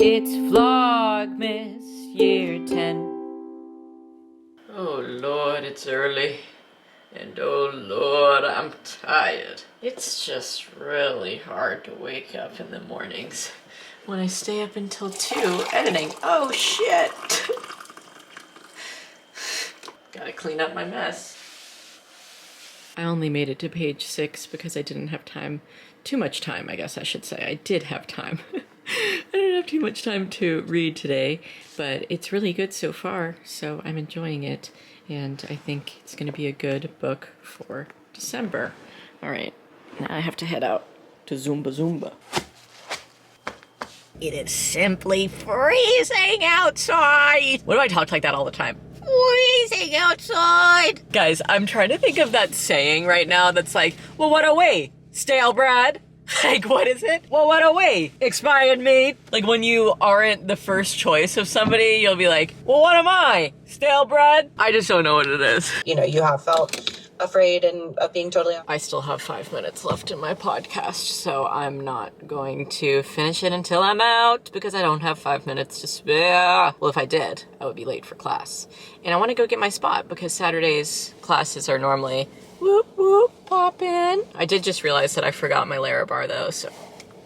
It's Vlogmas year 10. Oh Lord, it's early. And oh Lord, I'm tired. It's just really hard to wake up in the mornings when I stay up until 2 editing. Oh shit! Gotta clean up my mess. I only made it to page 6 because I didn't have time. Too much time, I guess I should say. I did have time. I didn't have too much time to read today, but it's really good so far, so I'm enjoying it, and I think it's going to be a good book for December. All right, now I have to head out to Zumba. It is simply freezing outside! What do I talk like that all the time? Freezing outside! Guys, I'm trying to think of that saying right now that's like, well, what a way, stale Brad. Like, what is it? Well, what a way, expired meat. Like, when you aren't the first choice of somebody, you'll be like, well, what am I? Stale bread? I just don't know what it is. You know, you have felt afraid of being totally... I still have 5 minutes left in my podcast, so I'm not going to finish it until I'm out because I don't have 5 minutes to spare. Well, if I did, I would be late for class. And I want to go get my spot because Saturday's classes are normally whoop whoop pop in. I did just realize that I forgot my Larabar though, so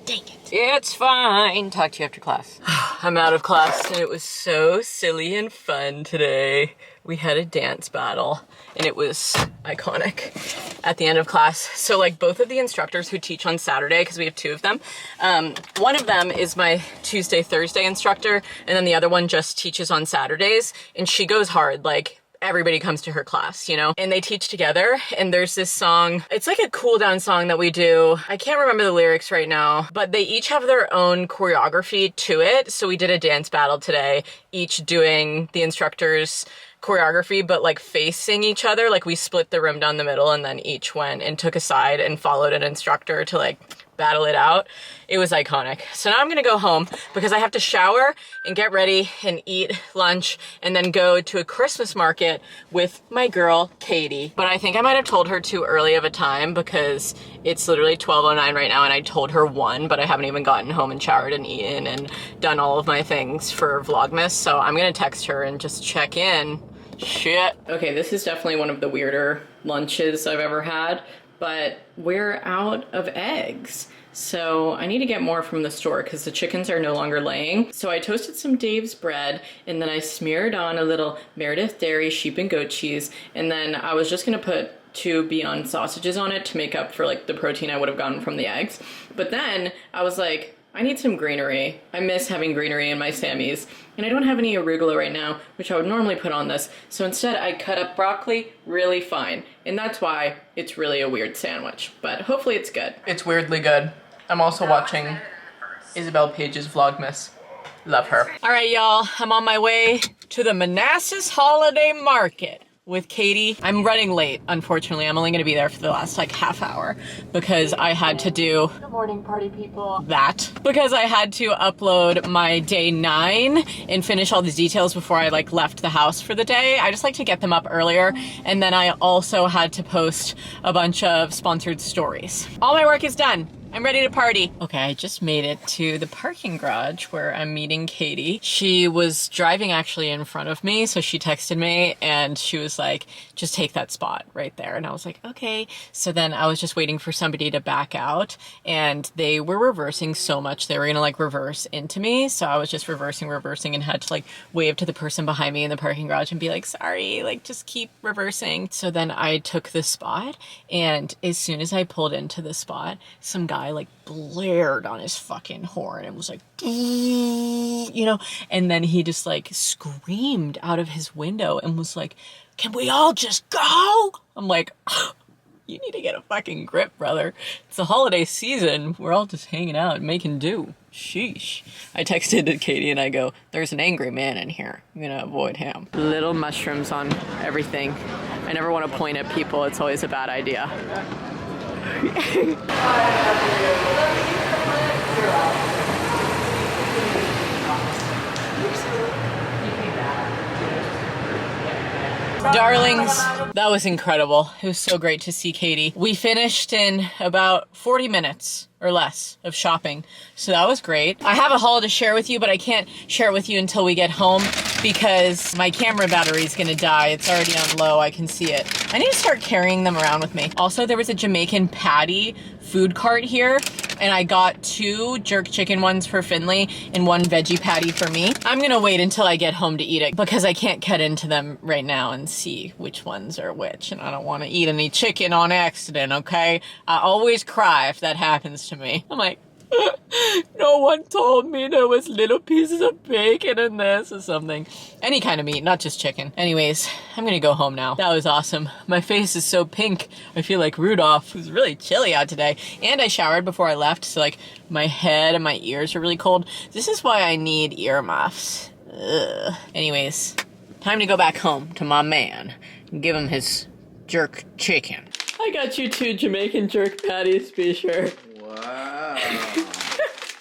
dang it. It's fine. Talk to you after class. I'm out of class and it was so silly and fun today. We had a dance battle and it was iconic at the end of class. So like both of the instructors who teach on Saturday, because we have 2 of them, one of them is my Tuesday, Thursday instructor, and then the other one just teaches on Saturdays, and she goes hard. Like, everybody comes to her class, you know, and they teach together. And there's this song, it's like a cool down song that we do. I can't remember the lyrics right now, but they each have their own choreography to it. So we did a dance battle today, each doing the instructor's choreography, but like facing each other. Like we split the room down the middle and then each went and took a side and followed an instructor to like battle it out. It was iconic. So now I'm gonna go home because I have to shower and get ready and eat lunch and then go to a Christmas market with my girl, Katie. But I think I might have told her too early of a time because it's literally 12:09 right now and I told her 1, but I haven't even gotten home and showered and eaten and done all of my things for Vlogmas. So I'm gonna text her and just check in. Shit. Okay, this is definitely one of the weirder lunches I've ever had, but we're out of eggs. So I need to get more from the store because the chickens are no longer laying. So I toasted some Dave's bread and then I smeared on a little Meredith Dairy sheep and goat cheese. And then I was just gonna put 2 Beyond sausages on it to make up for like the protein I would have gotten from the eggs. But then I was like, I need some greenery. I miss having greenery in my Sammys. And I don't have any arugula right now, which I would normally put on this. So instead I cut up broccoli really fine. And that's why it's really a weird sandwich. But hopefully it's good. It's weirdly good. I'm also watching Isabel Page's Vlogmas. Love her. All right, y'all. I'm on my way to the Manassas Holiday Market with Katie. I'm running late, unfortunately. I'm only gonna be there for the last like half hour because I had to do, good morning party people, that. Because I had to upload my day 9 and finish all the details before I like left the house for the day. I just like to get them up earlier. And then I also had to post a bunch of sponsored stories. All my work is done. I'm ready to party. Okay, I just made it to the parking garage where I'm meeting Katie. She was driving actually in front of me, so she texted me and she was like, just take that spot right there. And I was like, okay. So then I was just waiting for somebody to back out and they were reversing so much. They were gonna like reverse into me. So I was just reversing and had to like wave to the person behind me in the parking garage and be like, sorry, like just keep reversing. So then I took the spot and as soon as I pulled into the spot, some guy like blared on his fucking horn and was like, you know, and then he just like screamed out of his window and was like, can we all just go? I'm like, you need to get a fucking grip, brother. It's the holiday season. We're all just hanging out, making do. Sheesh. I texted to Katie and I go, there's an angry man in here. I'm gonna avoid him. Little mushrooms on everything. I never want to point at people. It's always a bad idea. Darlings, That was incredible. It was so great to see Katie. We finished in about 40 minutes or less of shopping. So that was great. I have a haul to share with you, but I can't share it with you until we get home because my camera battery is gonna die. It's already on low, I can see it. I need to start carrying them around with me. Also, there was a Jamaican patty food cart here, and I got 2 jerk chicken ones for Finley and 1 veggie patty for me. I'm gonna wait until I get home to eat it because I can't cut into them right now and see which ones are which, and I don't wanna eat any chicken on accident, okay? I always cry if that happens to me. I'm like, no one told me there was little pieces of bacon in this or something. Any kind of meat, not just chicken. Anyways, I'm gonna go home now. That was awesome. My face is so pink. I feel like Rudolph. It was really chilly out today. And I showered before I left, so like my head and my ears are really cold. This is why I need earmuffs. Ugh. Anyways, time to go back home to my man and give him his jerk chicken. I got you 2 Jamaican jerk patties, be sure. Wow.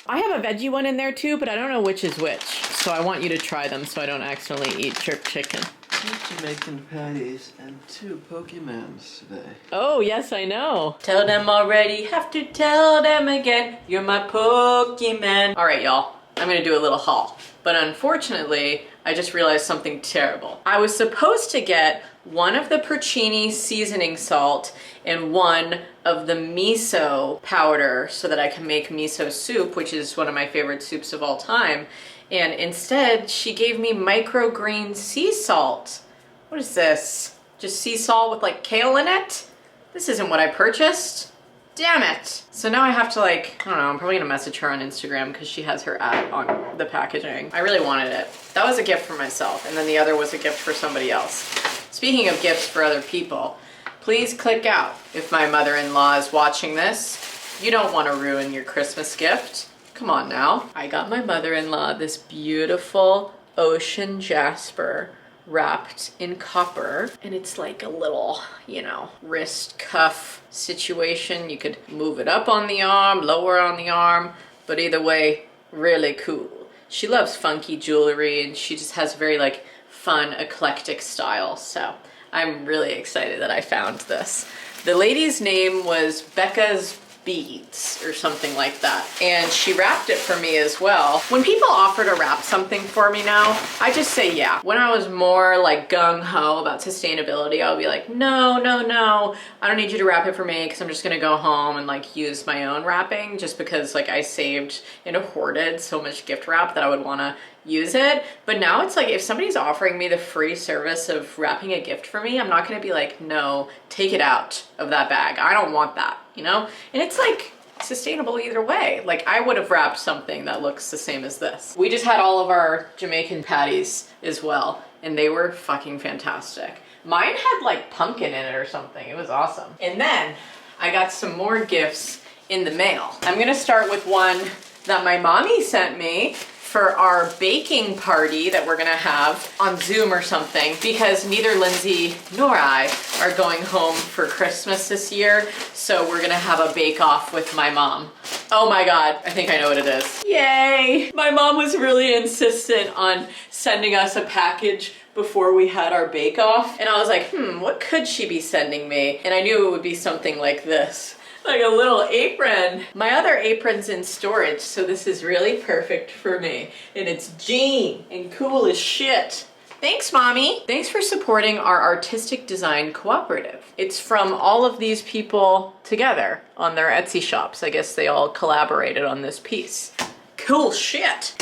I have a veggie one in there too, but I don't know which is which. So I want you to try them so I don't accidentally eat jerk chicken. 2 Jamaican patties and 2 Pokemons today. Oh, yes, I know. Tell them already, have to tell them again. You're my Pokemon. All right, y'all. I'm gonna do a little haul. But unfortunately, I just realized something terrible. I was supposed to get 1 of the porcini seasoning salt and 1 of the miso powder so that I can make miso soup, which is one of my favorite soups of all time. And instead, she gave me microgreen sea salt. What is this? Just sea salt with like kale in it? This isn't what I purchased. Damn it. So now I have to like, I don't know, I'm probably gonna message her on Instagram because she has her ad on the packaging. I really wanted it. That was a gift for myself, and then the other was a gift for somebody else. Speaking of gifts for other people, please click out if my mother-in-law is watching this. You don't want to ruin your Christmas gift. Come on now. I got my mother-in-law this beautiful ocean jasper wrapped in copper, and it's like a little, you know, wrist cuff situation. You could move it up on the arm, lower on the arm, but either way, really cool. She loves funky jewelry, and she just has very like fun, eclectic style, so I'm really excited that I found this. The lady's name was Becca's Beads or something like that, and she wrapped it for me as well. When people offer to wrap something for me now, I just say yeah. When I was more like gung-ho about sustainability, I would be like, no, I don't need you to wrap it for me because I'm just gonna go home and like use my own wrapping, just because like I saved and hoarded so much gift wrap that I would want to use it. But now it's like if somebody's offering me the free service of wrapping a gift for me, I'm not gonna be like, no, take it out of that bag. I don't want that, you know? And it's like sustainable either way. Like I would have wrapped something that looks the same as this. We just had all of our Jamaican patties as well, and they were fucking fantastic. Mine had like pumpkin in it or something. It was awesome. And then I got some more gifts in the mail. I'm gonna start with one that my mommy sent me for our baking party that we're gonna have on Zoom or something, because neither Lindsay nor I are going home for Christmas this year, so we're gonna have a bake-off with my mom. Oh my God, I think I know what it is. Yay! My mom was really insistent on sending us a package before we had our bake-off, and I was like, what could she be sending me? And I knew it would be something like this. Like a little apron. My other apron's in storage, so this is really perfect for me. And it's jean and cool as shit. Thanks, Mommy. Thanks for supporting our artistic design cooperative. It's from all of these people together on their Etsy shops. I guess they all collaborated on this piece. Cool shit.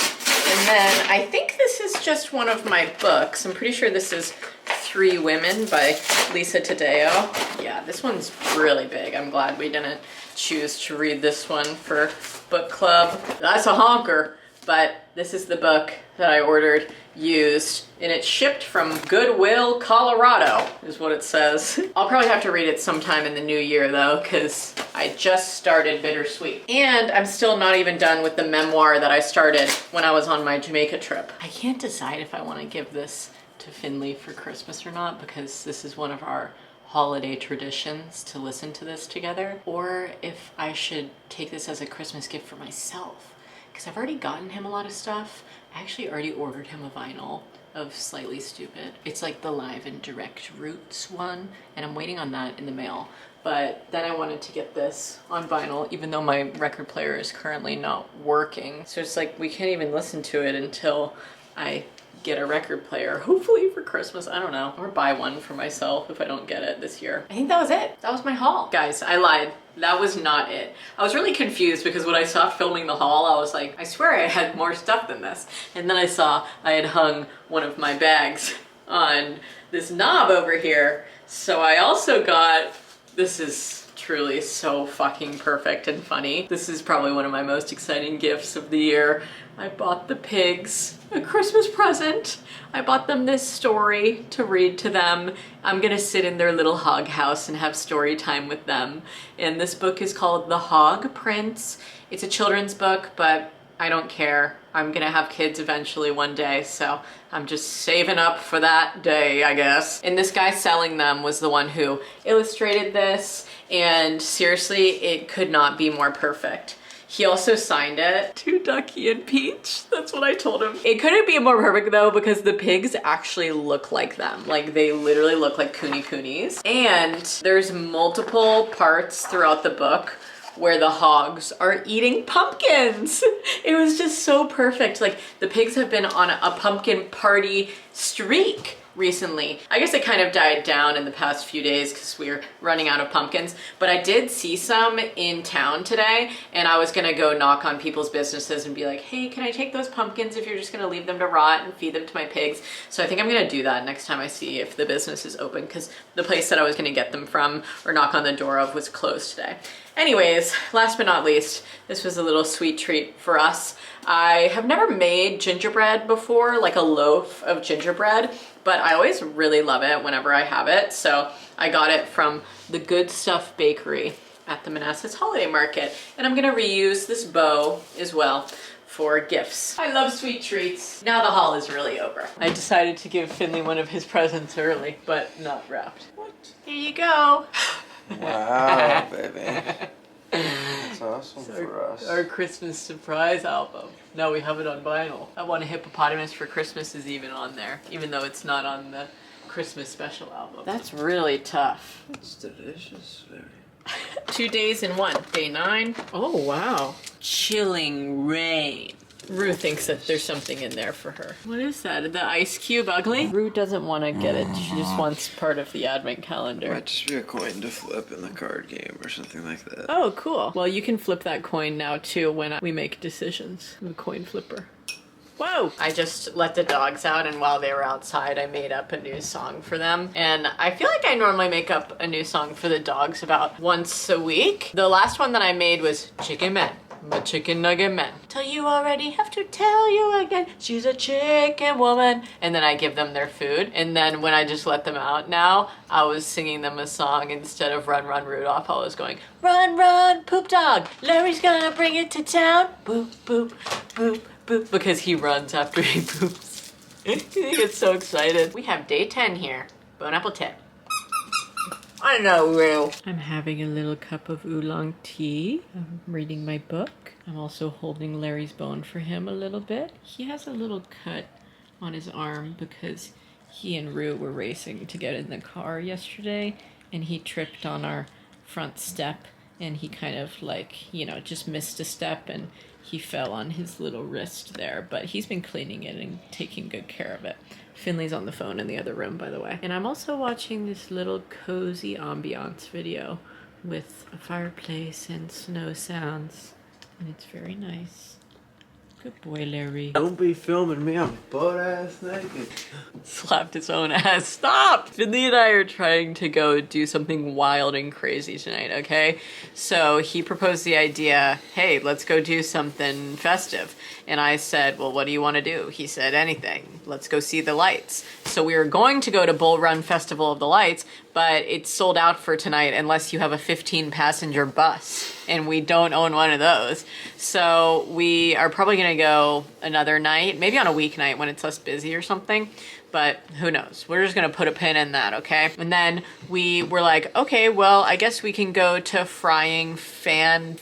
And then I think this is just one of my books. I'm pretty sure this is 3 Women by Lisa Taddeo. Yeah, this one's really big. I'm glad we didn't choose to read this one for book club. That's a honker, but this is the book that I ordered used, and it's shipped from Goodwill, Colorado, is what it says. I'll probably have to read it sometime in the new year though, because I just started Bittersweet. And I'm still not even done with the memoir that I started when I was on my Jamaica trip. I can't decide if I want to give this to Finley for Christmas or not, because this is one of our holiday traditions to listen to this together, or if I should take this as a Christmas gift for myself, because I've already gotten him a lot of stuff. I actually already ordered him a vinyl of Slightly Stupid. It's like the live and direct roots one, and I'm waiting on that in the mail. But then I wanted to get this on vinyl, even though my record player is currently not working. So it's like we can't even listen to it until I get a record player, hopefully for Christmas, I don't know, or buy one for myself if I don't get it this year. I think that was it. That was my haul. Guys, I lied. That was not it. I was really confused because when I stopped filming the haul, I was like, I swear I had more stuff than this. And then I saw I had hung one of my bags on this knob over here. So I also got, this is truly so fucking perfect and funny. This is probably one of my most exciting gifts of the year. I bought the pigs a Christmas present. I bought them this story to read to them. I'm gonna sit in their little hog house and have story time with them. And this book is called The Hog Prince. It's a children's book, but I don't care. I'm gonna have kids eventually one day, so I'm just saving up for that day, I guess. And this guy selling them was the one who illustrated this, and seriously, it could not be more perfect. He also signed it to Ducky and Peach. That's what I told him. It couldn't be more perfect though, because the pigs actually look like them. Like they literally look like Coonies. And there's multiple parts throughout the book where the hogs are eating pumpkins. It was just so perfect. Like the pigs have been on a pumpkin party streak recently. I guess it kind of died down in the past few days because we were running out of pumpkins, but I did see some in town today, and I was gonna go knock on people's businesses and be like, hey, can I take those pumpkins if you're just gonna leave them to rot and feed them to my pigs? So I think I'm gonna do that next time I see if the business is open, because the place that I was gonna get them from or knock on the door of was closed today. Anyways, last but not least, this was a little sweet treat for us. I have never made gingerbread before, like a loaf of gingerbread, but I always really love it whenever I have it. So I got it from the Good Stuff Bakery at the Manassas Holiday Market. And I'm gonna reuse this bow as well for gifts. I love sweet treats. Now the haul is really over. I decided to give Finley one of his presents early, but not wrapped. What? Here you go. Wow, baby. That's awesome for us. Our Christmas surprise album. Now we have it on vinyl. I Want a Hippopotamus for Christmas is even on there, even though it's not on the Christmas special album. That's really tough. It's delicious, baby. 2 days in one. Day 9. Oh, wow. Chilling rain. Rue thinks that there's something in there for her. What is that? The ice cube ugly? Rue doesn't want to get it. She just wants part of the advent calendar. Might just be a coin to flip in the card game or something like that. Oh, cool. Well, you can flip that coin now too when we make decisions. The coin flipper. Whoa! I just let the dogs out, and while they were outside, I made up a new song for them. And I feel like I normally make up a new song for the dogs about once a week. The last one that I made was Chicken Man. My chicken nugget man. Till you already have to tell you again. She's a chicken woman. And then I give them their food. And then when I just let them out now, I was singing them a song instead of Run, Run, Rudolph. I was going, run, run, poop dog. Larry's gonna bring it to town. Boop, boop, boop, boop. Because he runs after he poops. He gets so excited. We have day 10 here. Bon appetit. I know, Rue. I'm having a little cup of oolong tea. I'm reading my book. I'm also holding Larry's bone for him a little bit. He has a little cut on his arm because he and Rue were racing to get in the car yesterday, and he tripped on our front step, and he kind of like, you know, just missed a step, and he fell on his little wrist there, but he's been cleaning it and taking good care of it. Finley's on the phone in the other room, by the way. And I'm also watching this little cozy ambiance video with a fireplace and snow sounds. And it's very nice. Good boy, Larry. Don't be filming me, I'm butt-ass naked. Slapped his own ass. Stop! Finley and I are trying to go do something wild and crazy tonight, okay? So he proposed the idea, hey, let's go do something festive. And I said, well, what do you want to do? He said, anything. Let's go see the lights. So we were going to go to Bull Run Festival of the Lights, but it's sold out for tonight unless you have a 15-passenger bus. And we don't own one of those. So we are probably gonna go another night, maybe on a weeknight when it's less busy or something, but who knows? We're just gonna put a pin in that, okay? And then we were like, okay, well, I guess we can go to Frying Farm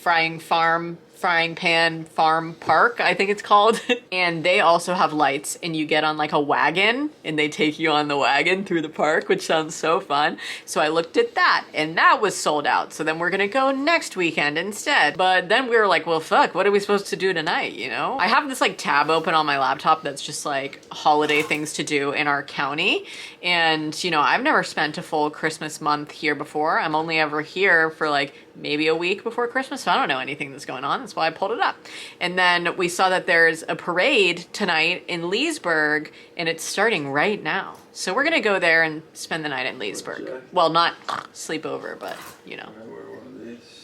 Frying Pan Farm Park, I think it's called. And they also have lights, and you get on like a wagon and they take you on the wagon through the park, which sounds so fun. So I looked at that and that was sold out. So then we're gonna go next weekend instead. But then we were like, well, fuck, what are we supposed to do tonight, you know? I have this like tab open on my laptop that's just like holiday things to do in our county. And you know, I've never spent a full Christmas month here before. I'm only ever here for like maybe a week before Christmas, so I don't know anything that's going on. That's why I pulled it up. And then we saw that there's a parade tonight in Leesburg, and it's starting right now. So we're gonna go there and spend the night in Leesburg. Well, not sleep over, but you know.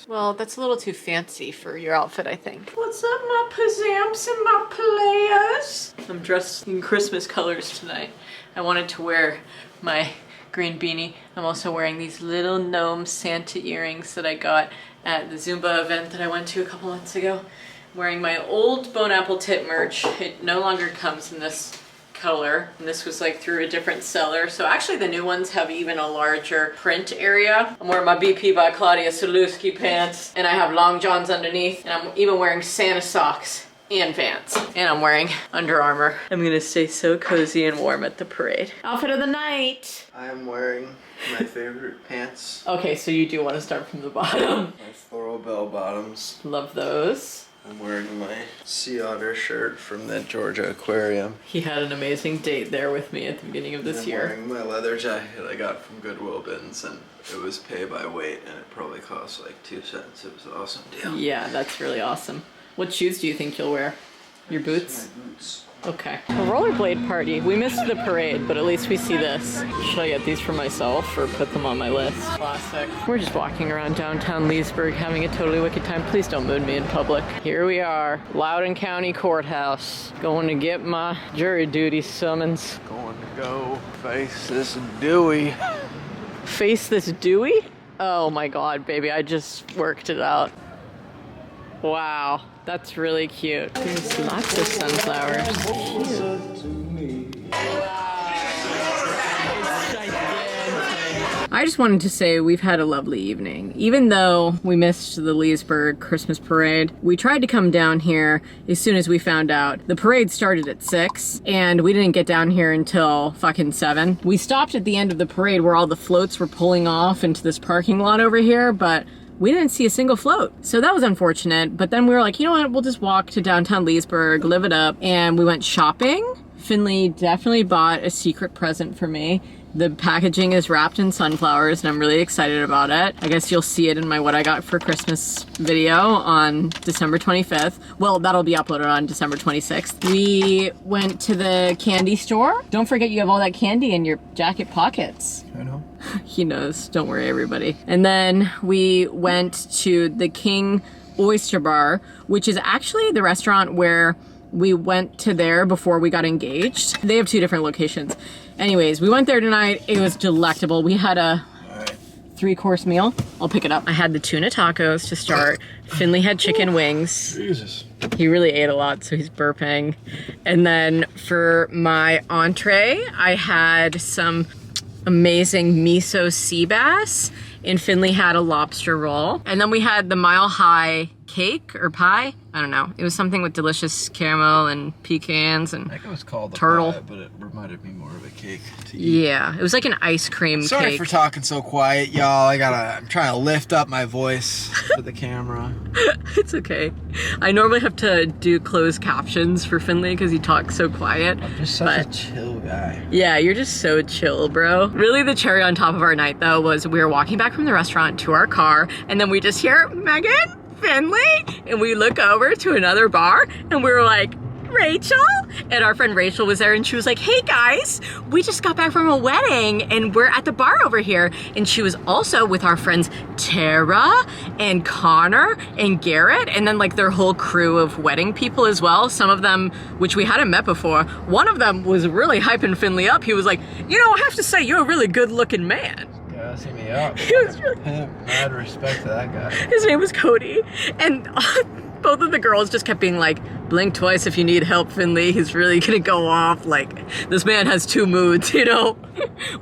Well, that's a little too fancy for your outfit, I think. What's up, my pizzamps and my players? I'm dressed in Christmas colors tonight. I wanted to wear my green beanie. I'm also wearing these little gnome Santa earrings that I got at the Zumba event that I went to a couple months ago. I'm wearing my old Bone Apple Tip merch. It no longer comes in this color, and this was like through a different seller. So actually the new ones have even a larger print area. I'm wearing my BP by Claudia Sulewski pants, and I have long johns underneath, and I'm even wearing Santa socks and Vans. And I'm wearing Under Armour. I'm gonna stay so cozy and warm at the parade. Outfit of the night. I am wearing my favorite pants. Okay, so you do want to start from the bottom. My floral bell bottoms. Love those. I'm wearing my sea otter shirt from the Georgia Aquarium. He had an amazing date there with me at the beginning of this year. I'm wearing my leather jacket I got from Goodwill bins, and it was pay by weight, and it probably cost like 2 cents. It was an awesome deal. Yeah, that's really awesome. What shoes do you think you'll wear? Your boots? My boots. Okay. A rollerblade party. We missed the parade, but at least we see this. Should I get these for myself or put them on my list? Classic. We're just walking around downtown Leesburg having a totally wicked time. Please don't mood me in public. Here we are, Loudoun County Courthouse. Going to get my jury duty summons. Going to go face this Dewey. Face this Dewey? Oh my God, baby, I just worked it out. Wow, that's really cute. There's lots of sunflowers. I just wanted to say we've had a lovely evening. Even though we missed the Leesburg Christmas parade, we tried to come down here as soon as we found out. The parade started at 6, and we didn't get down here until fucking 7. We stopped at the end of the parade where all the floats were pulling off into this parking lot over here, but we didn't see a single float. So that was unfortunate, but then we were like, you know what, we'll just walk to downtown Leesburg, live it up, and we went shopping. Finley definitely bought a secret present for me. The packaging is wrapped in sunflowers, and I'm really excited about it. I guess you'll see it in my What I Got for Christmas video on December 25th. Well, that'll be uploaded on December 26th. We went to the candy store. Don't forget you have all that candy in your jacket pockets. I know. He knows, don't worry everybody. And then we went to the King Oyster Bar, which is actually the restaurant where we went to there before we got engaged. They have 2 different locations. Anyways, we went there tonight. It was delectable. We had a 3-course meal. I'll pick it up. I had the tuna tacos to start. Finley had chicken wings. Jesus. He really ate a lot, so he's burping. And then for my entree, I had some amazing miso sea bass, and Finley had a lobster roll. And then we had the Mile High cake or pie. I don't know. It was something with delicious caramel and pecans and I think it was called the turtle. pie, but it reminded me more of a cake to eat. Yeah, it was like an ice cream Sorry cake. for talking so quiet, y'all. I'm trying to lift up my voice for the camera. It's okay. I normally have to do closed captions for Finley because he talks so quiet. I'm just such a chill guy. Yeah, you're just so chill, bro. Really, the cherry on top of our night, though, was we were walking back from the restaurant to our car, and then we just hear, Megan, Finley, and we look over to another bar, and we were like, Rachel? And our friend Rachel was there, and she was like, hey guys, we just got back from a wedding, and we're at the bar over here. And she was also with our friends Tara and Connor and Garrett, and then like their whole crew of wedding people as well. Some of them, which we hadn't met before. One of them was really hyping Finley up. He was like, you know, I have to say, you're a really good looking man. Yeah, see me up. He was really... Mad respect to that guy. His name was Cody, and both of the girls just kept being like, blink twice if you need help, Finley. He's really gonna go off. Like, this man has two moods, you know?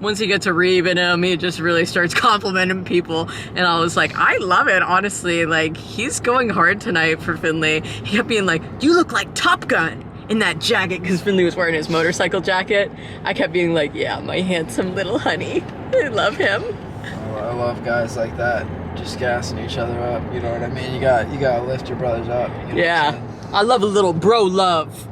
Once he gets a reeve in him, he just really starts complimenting people. And I was like, I love it, honestly. Like, he's going hard tonight for Finley. He kept being like, you look like Top Gun in that jacket, because Finley was wearing his motorcycle jacket. I kept being like, yeah, my handsome little honey. I love him. Oh, I love guys like that. Just gassing each other up, you know what I mean? You gotta lift your brothers up. You know Yeah, I love a little bro love.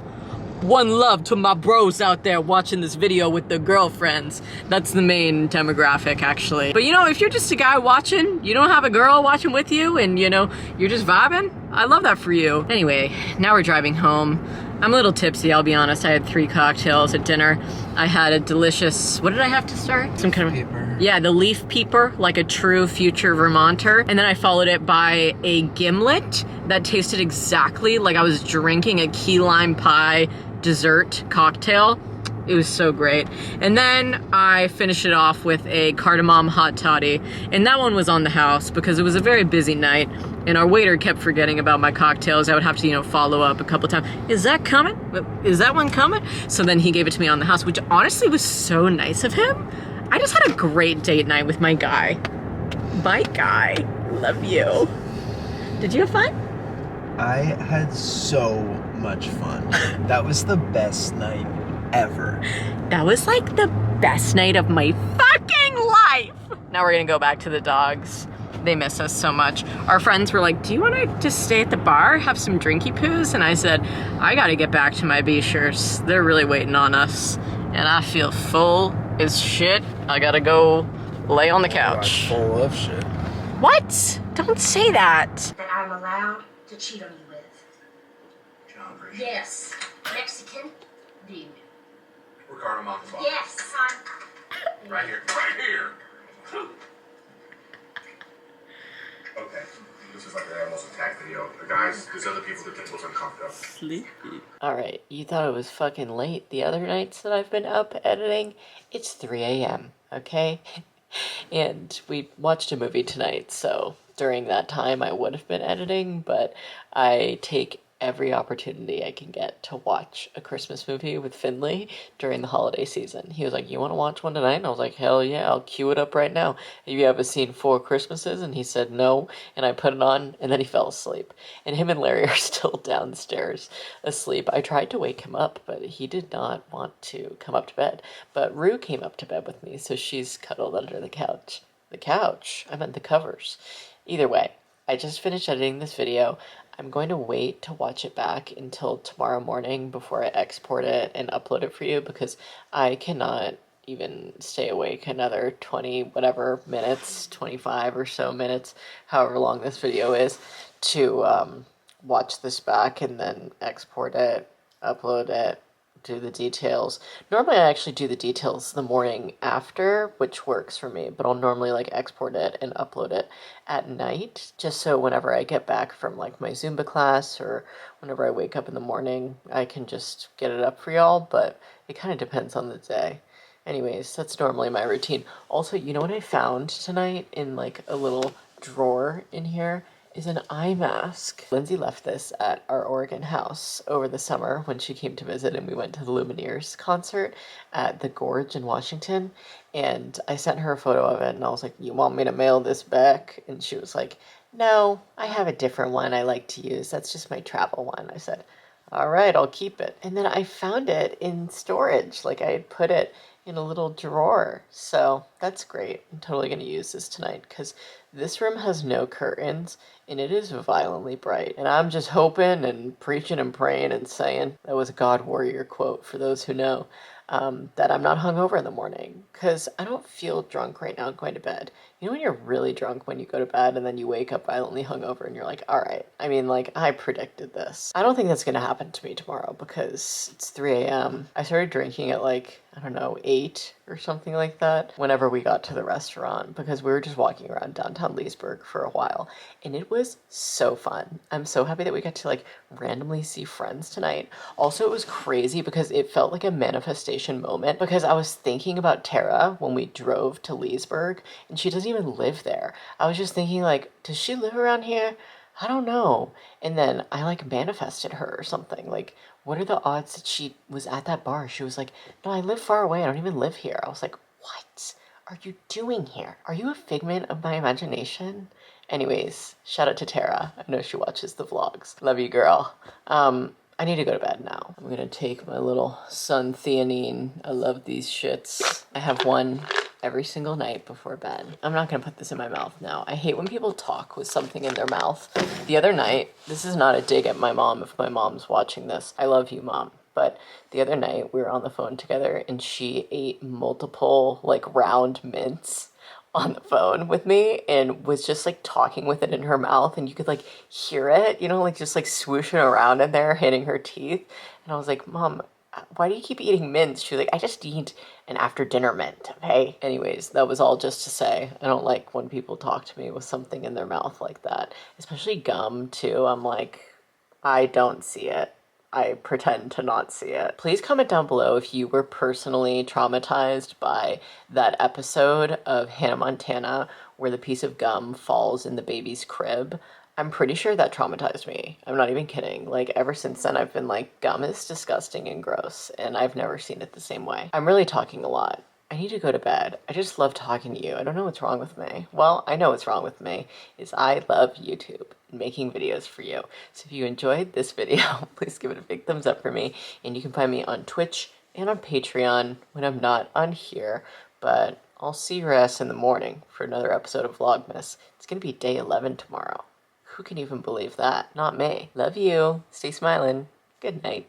One love to my bros out there watching this video with their girlfriends. That's the main demographic, actually. But you know, if you're just a guy watching, you don't have a girl watching with you, and you know, you're just vibing, I love that for you. Anyway, now we're driving home. I'm a little tipsy, I'll be honest. I had 3 cocktails at dinner. I had a delicious, what did I have to start? Some kind of Peeper. Yeah, the leaf peeper, like a true future Vermonter. And then I followed it by a gimlet that tasted exactly like I was drinking a key lime pie dessert cocktail. It was so great. And then I finished it off with a cardamom hot toddy. And that one was on the house because it was a very busy night. And our waiter kept forgetting about my cocktails. I would have to, you know, follow up a couple times. Is that coming? Is that one coming? So then he gave it to me on the house, which honestly was so nice of him. I just had a great date night with my guy. My guy. Love you. Did you have fun? I had so much fun. That was the best night ever. That was like the best night of my fucking life. Now we're gonna go back to the dogs. They miss us so much. Our friends were like, do you wanna just stay at the bar, have some drinky poos? And I said, I gotta get back to my B-shirts. They're really waiting on us. And I feel full as shit. I gotta go lay on the couch. I'm full of shit. What? Don't say that. That I'm allowed to cheat on you with. John Green. Yes. Mexican dude. Ricardo Montalban. Yes, son. Right here. Right here. Okay. This is like an animals attack video. Guys, there's other people that think what's uncomfortable. Sleepy. Alright, you thought it was fucking late the other nights that I've been up editing? It's 3 a.m., okay? And we watched a movie tonight, so during that time I would have been editing, but I take every opportunity I can get to watch a Christmas movie with Finley during the holiday season. He was like, you want to watch one tonight? And I was like, hell yeah, I'll cue it up right now. Have you ever seen 4 Christmases? And he said no, and I put it on, and then he fell asleep. And him and Larry are still downstairs asleep. I tried to wake him up, but he did not want to come up to bed. But Rue came up to bed with me, so she's cuddled under the couch. The couch? I meant the covers. Either way, I just finished editing this video. I'm going to wait to watch it back until tomorrow morning before I export it and upload it for you, because I cannot even stay awake another 20 whatever minutes, 25 or so minutes, however long this video is, to watch this back and then export it, upload it, do the details. Normally I actually do the details the morning after, which works for me, but I'll normally like export it and upload it at night, just so whenever I get back from like my Zumba class or whenever I wake up in the morning, I can just get it up for y'all, but it kind of depends on the day. Anyways, that's normally my routine. Also, you know what I found tonight in like a little drawer in here? Is an eye mask. Lindsay left this at our Oregon house over the summer when she came to visit, and we went to the Lumineers concert at the Gorge in Washington, and I sent her a photo of it, and I was like, you want me to mail this back? And she was like, no, I have a different one I like to use. That's just my travel one. I said, all right, I'll keep it. And then I found it in storage. Like I had put it in a little drawer. So that's great. I'm totally going to use this tonight because this room has no curtains and it is violently bright. And I'm just hoping and preaching and praying and saying, that was a God Warrior quote for those who know, that I'm not hungover in the morning, because I don't feel drunk right now going to bed. You know when you're really drunk when you go to bed and then you wake up violently hungover and you're like, all right, I mean, like, I predicted this. I don't think that's going to happen to me tomorrow because it's 3 a.m. I started drinking at like, I don't know, 8 or something like that whenever we got to the restaurant, because we were just walking around downtown Leesburg for a while and it was so fun. I'm so happy that we got to like randomly see friends tonight. Also, it was crazy because it felt like a manifestation moment, because I was thinking about Tara when we drove to Leesburg and she doesn't even live there. I was just thinking like, does she live around here? I don't know. And then I like manifested her or something. Like, what are the odds that she was at that bar? She was like, no, I live far away. I don't even live here. I was like, what are you doing here? Are you a figment of my imagination? Anyways, shout out to Tara. I know she watches the vlogs. Love you, girl. I need to go to bed now. I'm gonna take my little sun theanine. I love these shits. I have one every single night before bed. I'm not gonna put this in my mouth now. I hate when people talk with something in their mouth. The other night, this is not a dig at my mom if my mom's watching this. I love you, Mom. But the other night we were on the phone together and she ate multiple like round mints on the phone with me and was just like talking with it in her mouth, and you could like hear it, you know, like just like swooshing around in there, hitting her teeth. And I was like, Mom, why do you keep eating mints? She was like, I just need an after dinner mint, okay? Anyways, that was all just to say, I don't like when people talk to me with something in their mouth like that, especially gum too. I'm like, I don't see it. I pretend to not see it. Please comment down below if you were personally traumatized by that episode of Hannah Montana where the piece of gum falls in the baby's crib. I'm pretty sure that traumatized me. I'm not even kidding. Like, ever since then, I've been like, gum is disgusting and gross, and I've never seen it the same way. I'm really talking a lot. I need to go to bed. I just love talking to you. I don't know what's wrong with me. Well, I know what's wrong with me is I love YouTube and making videos for you. So if you enjoyed this video, please give it a big thumbs up for me. And you can find me on Twitch and on Patreon when I'm not on here. But I'll see your ass in the morning for another episode of Vlogmas. It's going to be day 11 tomorrow. Who can even believe that? Not me. Love you. Stay smiling. Good night.